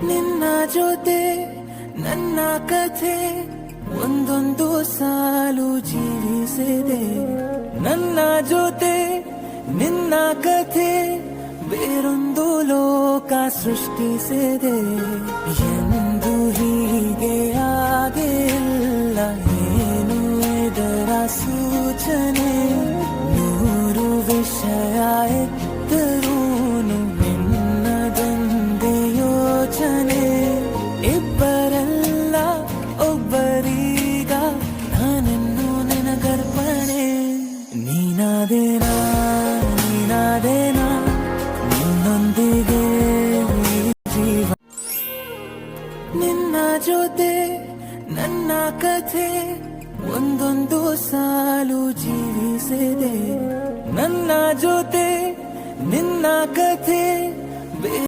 ನಿನ್ನ ಜೊತೆ ನನ್ನ ಕಥೆ ಒಂದೊಂದು ಸಾಲು ಜೀವಿಸಿದೆ. ನನ್ನ ಜೊತೆ ನಿನ್ನ ಕಥೆ ಬೇರೊಂದು ಲೋಕ ಸೃಷ್ಟಿಸಿದೆ. ಎಂದು ಹೀಗೆ ಆಗಿಲ್ಲ, ಏನು ಇದರ ಸೂಚನೆ? ನೂರು ವಿಷಯ ಇದ್ದರೂನು ನಿನ್ನದೊಂದೇ ಯೋಚನೆ. ಇಬ್ಬರಲ್ಲ ಒಬ್ಬರೀಗ ನಾನೆನ್ನು ನಿನಗರ್ಪಣೆ. ನೀನಾದೇನಾ ನೀನಾದೇನಾ ನಿನ್ನೊಂದಿಗೆ ಜೀವ. ನಿನ್ನ ಜೊತೆ ನನ್ನ ಕಥೆ ಒಂದೊಂದು ಸಾಲು ಜೀವಿಸಿದೆ. ನನ್ನ ಜೊತೆ ನಿನ್ನ ಕಥೆ